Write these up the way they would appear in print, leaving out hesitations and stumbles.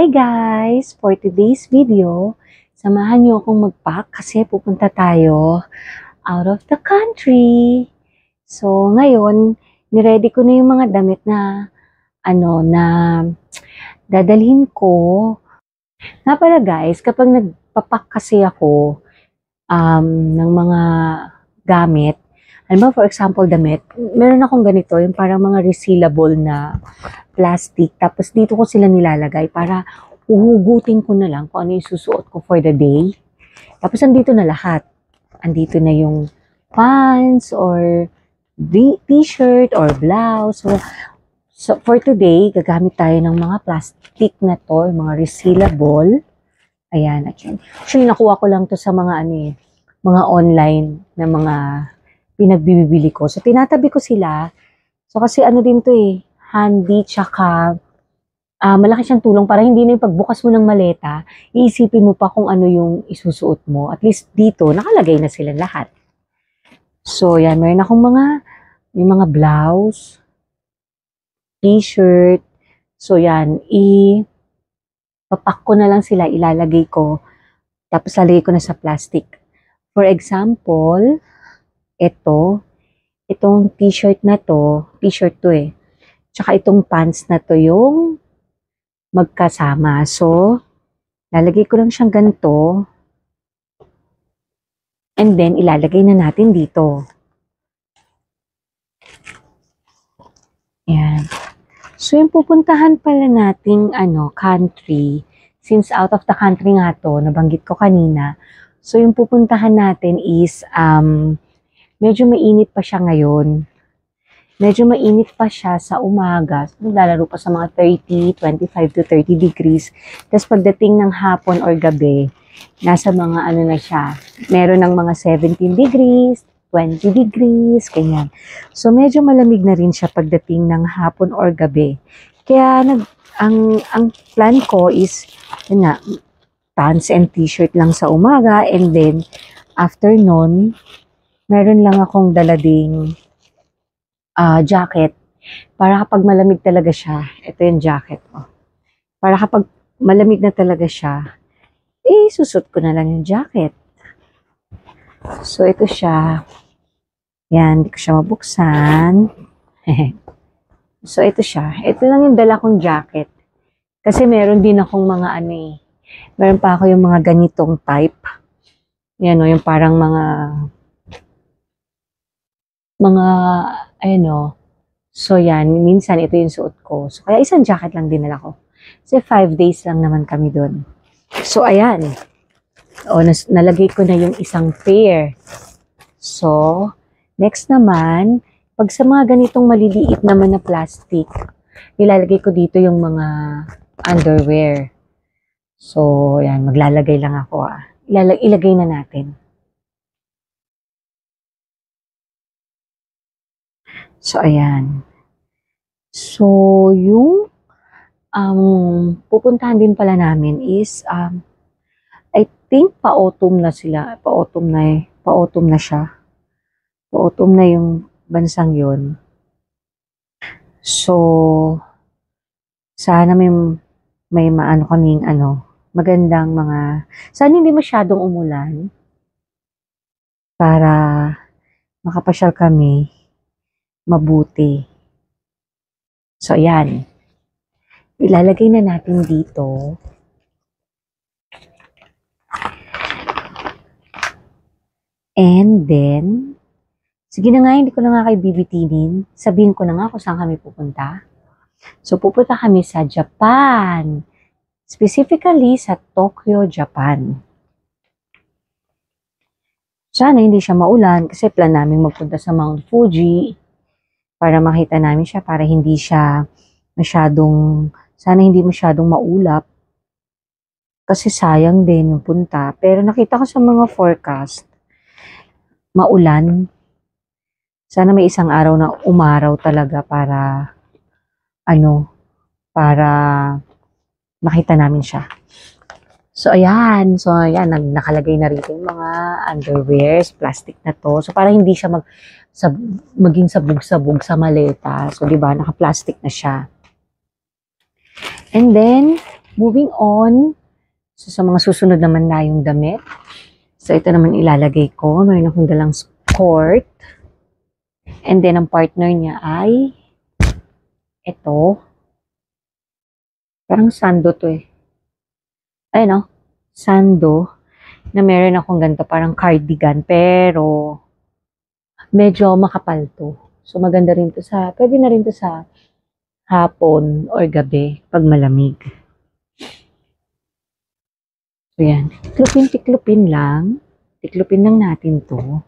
Hi guys! For today's video, samahan niyo akong mag-pack kasi pupunta tayo out of the country. So ngayon, niready ko na yung mga damit na na dadalhin ko. Nga pala guys, kapag nagpapak kasi ako ng mga gamit, alam mo, for example, damit, meron akong ganito, yung parang mga resealable na plastic. Tapos dito ko sila nilalagay para uhugutin ko na lang kung ano yung susuot ko for the day. Tapos andito na lahat. Andito na yung pants or t-shirt or blouse. So for today, gagamit tayo ng mga plastic na to, mga resealable. Ayan, actually nakuha ko lang to sa mga mga online na mga pinagbibili ko. So tinatabi ko sila. So kasi din to handy, tsaka malaki siyang tulong para hindi na yung pagbukas mo ng maleta, iisipin mo pa kung ano yung isusuot mo. At least dito, nakalagay na sila lahat. So, yan. Meron akong yung mga blouse, t-shirt. So, yan. Papak ko na lang sila, ilalagay ko. Tapos, lalagay ko na sa plastic. For example, itong t-shirt na to, t-shirt to Tsaka itong pants na to yung magkasama. So, lalagay ko lang siyang ganito. And then, ilalagay na natin dito. Yan. So, yung pupuntahan pala nating country, since out of the country nga to, nabanggit ko kanina. So, yung pupuntahan natin is, medyo mainit pa siya ngayon. Medyo mainit pa siya sa umaga. Naglalaro pa sa mga 30, 25 to 30 degrees. Tapos pagdating ng hapon or gabi, nasa mga na siya. Meron ng mga 17 degrees, 20 degrees, ganyan. So medyo malamig na rin siya pagdating ng hapon or gabi. Kaya ang plan ko is, pants and t-shirt lang sa umaga. And then, after nun, meron lang akong dalading jacket, para kapag malamig talaga siya, ito yung jacket ko. Para kapag malamig na talaga siya, susot ko na lang yung jacket. So, ito siya. Yan, hindi ko siya mabuksan. So, ito siya. Ito lang yung dala kong jacket. Kasi meron din akong mga meron pa ako yung mga ganitong type. Yan yung parang mga so yan, minsan ito yung suot ko. So, kaya isang jacket lang dinala ko. Kasi 5 days lang naman kami doon. So, ayan. Nalagay ko na yung isang pair. So, next naman, pag sa mga ganitong maliliit naman na plastic, nilalagay ko dito yung mga underwear. So, ayan, maglalagay lang ako. Ilagay na natin. So, ayan. So, yung pupuntahan din pala namin is, I think pa-autumn na sila. Pa-autumn na siya. Pa-autumn na yung bansang yun. So, sana may kaming magandang sana hindi masyadong umulan para makapasyal kami mabuti. So, ayan. Ilalagay na natin dito. And then, sige na nga, hindi ko na nga kayo bibitinin. Sabihin ko na nga kung saan kami pupunta. So, pupunta kami sa Japan. Specifically sa Tokyo, Japan. Sana hindi siya maulan kasi plan namin magpunta sa Mount Fuji para makita namin siya, para hindi siya sana hindi masyadong maulap. Kasi sayang din yung punta. Pero nakita ko sa mga forecast, maulan. Sana may isang araw na umaraw talaga para makita namin siya. So, ayan. Nakalagay na rin yung mga underwears, plastic na to. So, para hindi siya maging sabog-sabog sa maleta. So, diba, naka-plastic na siya. And then, moving on. So, sa mga susunod naman na yung damit. So, ito naman ilalagay ko. Mayroon akong dalang skirt. And then, ang partner niya ay ito. Parang sando to eh. Ayun o. Sando. Na meron akong ganito. Parang cardigan. Pero, medyo makapal to. So, maganda rin to sa, pwede na rin to sa hapon or gabi pag malamig. So, yan. Tiklupin lang. Tiklupin lang natin to.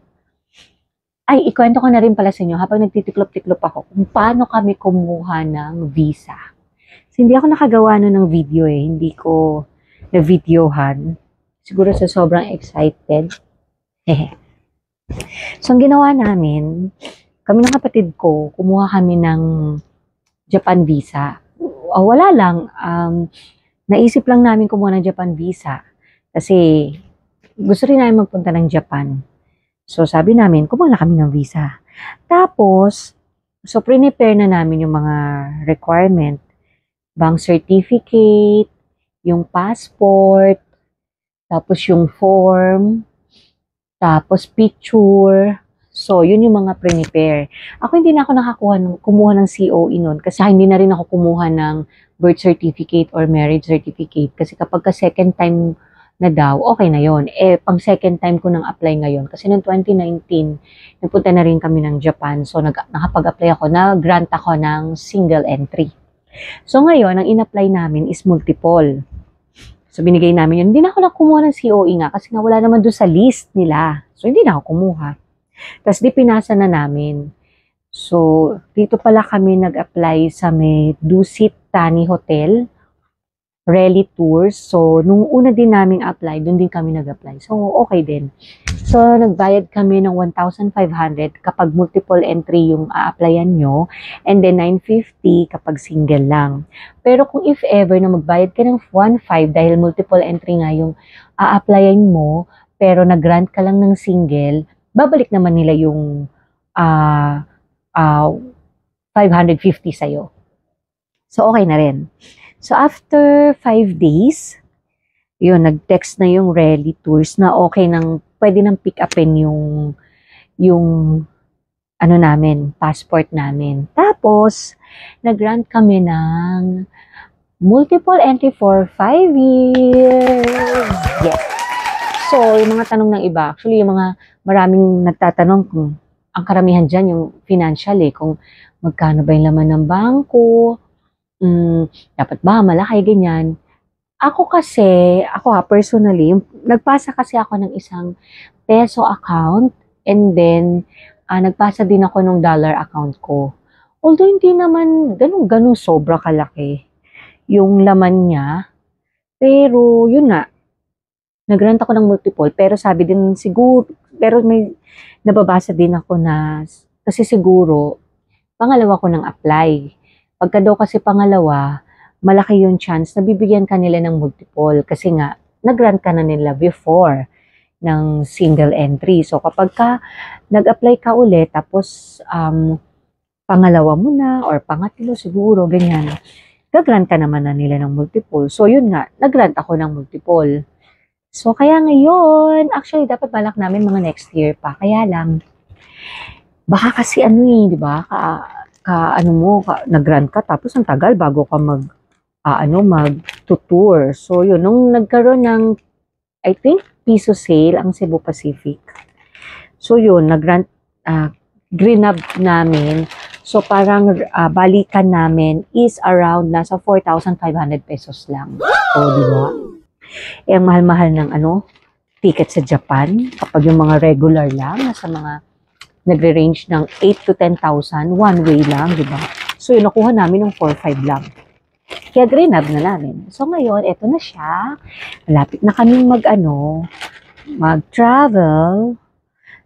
Ay, ikwento ko na rin pala sa inyo habang nagtitiklop-tiklop ako kung paano kami kumuha ng visa. So, hindi ako nakagawa ng video eh. Hindi ko na-videohan. Siguro sa sobrang excited. So, ang ginawa namin, kami ng kapatid ko, kumuha kami ng Japan visa. Wala lang. Naisip lang namin kumuha ng Japan visa. Kasi gusto rin namin magpunta ng Japan. So, sabi namin, kumuha na kami ng visa. Tapos, so, prepare na namin yung mga requirement. Bank certificate, yung passport, tapos yung form, tapos picture. So, yun yung mga prepare. Ako hindi na ako kumuha ng COE nun kasi hindi na rin ako kumuha ng birth certificate or marriage certificate kasi kapag ka second time na daw, okay na yon. Pang second time ko nang apply ngayon kasi noong 2019, nagpunta na rin kami ng Japan. So, nakapag-apply ako, grant ako ng single entry. So, ngayon, ang in-apply namin is multiple. So, binigay namin yun. Hindi na ako kumuha ng COE nga kasi nga wala naman doon sa list nila. So, hindi na ako kumuha. Tapos, pinasa na namin. So, dito pala kami nag-apply sa may Dusit Tani Hotel, Rally Tours. So, nung una din namin apply, doon din kami nag-apply. So, okay din. So, nagbayad kami ng 1,500 kapag multiple entry yung a-applyan nyo. And then, 950 kapag single lang. Pero kung if ever na magbayad ka ng 1,500 dahil multiple entry nga yung a-applyan mo, pero nag-grant ka lang ng single, babalik naman nila yung 550 sa'yo. So, okay na rin. So, after 5 days, yun, nag-text na yung Rally Tours na okay nang, pwede nang pick upin yung ano namin, passport namin. Tapos, nag-grant kami ng multiple entry for 5 years. Yes. So, yung mga tanong ng iba, actually, yung mga maraming nagtatanong kung ang karamihan dyan, yung financial kung magkano ba yung laman ng bangko, dapat ba malaki, ganyan. Ako personally, nagpasa kasi ako ng isang peso account and then nagpasa din ako ng dollar account ko. Although hindi naman ganun sobra kalaki yung laman niya, pero yun nga, nag-grant ako ng multiple, pero sabi din siguro, pero may nababasa din ako na, kasi siguro, pangalawa ko ng apply. Pagka daw kasi pangalawa, malaki yung chance na bibigyan ka nila ng multiple kasi nga, nag-grant ka na nila before ng single entry. So, kapag ka nag-apply ka ulit, tapos pangalawa mo na or pangatlo siguro, ganyan, nag-grant ka naman na nila ng multiple. So, yun nga, nag-grant ako ng multiple. So, kaya ngayon, actually, dapat balak namin mga next year pa. Kaya lang, baka kasi di ba, nag-grant ka, tapos ang tagal bago ka mag-tour. So, yun, nung nagkaroon ng, I think, piso sale ang Cebu Pacific. So, yun, grinab namin. So, parang balikan namin is around nasa 4,500 pesos lang. So, di ba? Ang mahal-mahal ng ticket sa Japan, kapag yung mga regular lang, nasa mga nagre-range ng 8 to 10,000, one way lang, di ba? So, yun, nakuha namin ng 4,500 lang. Kaya grinab na namin. So, ngayon, eto na siya. Malapit na kaming mag-travel.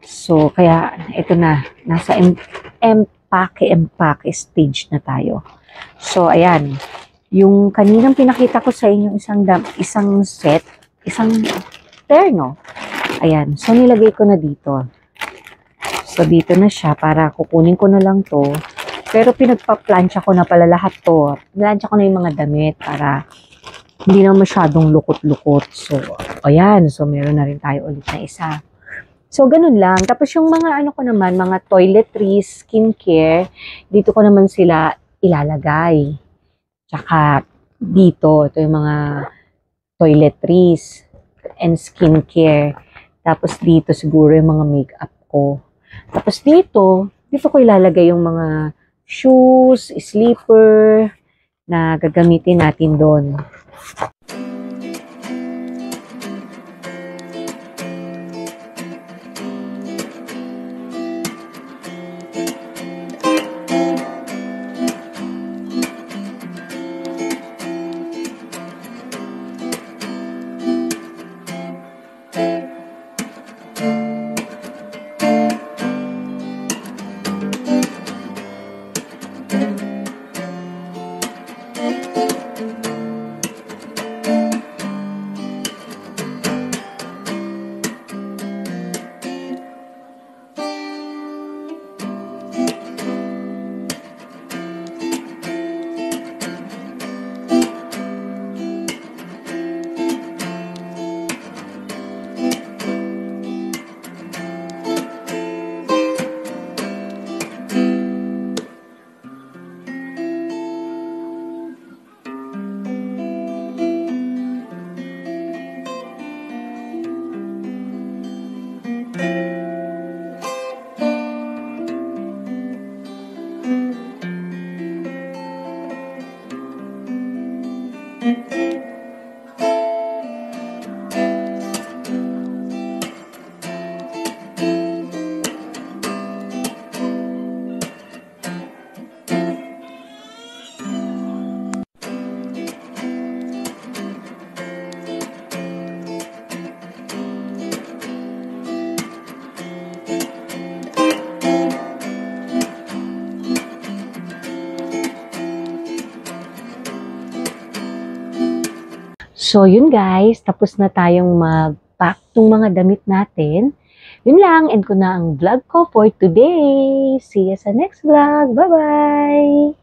So, kaya, eto na. Nasa empake stage na tayo. So, ayan. Yung kaninang pinakita ko sa inyo, isang terno. Ayan. So, nilagay ko na dito. So, dito na siya para kukunin ko na lang to. Pero pinagpa-plancha ko na pala lahat to. Plancha ko na yung mga damit para hindi na masyadong lukot-lukot. So, ayan. So, meron na rin tayo ulit na isa. So, ganun lang. Tapos yung mga ano ko naman, mga toiletries, skincare, dito ko naman sila ilalagay. Tsaka dito, ito yung mga toiletries and skincare. Tapos dito siguro yung mga makeup ko. Tapos dito ko ilalagay yung mga shoes, slipper na gagamitin natin doon. So, yun guys, tapos na tayong mag-pack ng mga damit natin. Yun lang, end ko na ang vlog ko for today. See you sa next vlog. Bye-bye!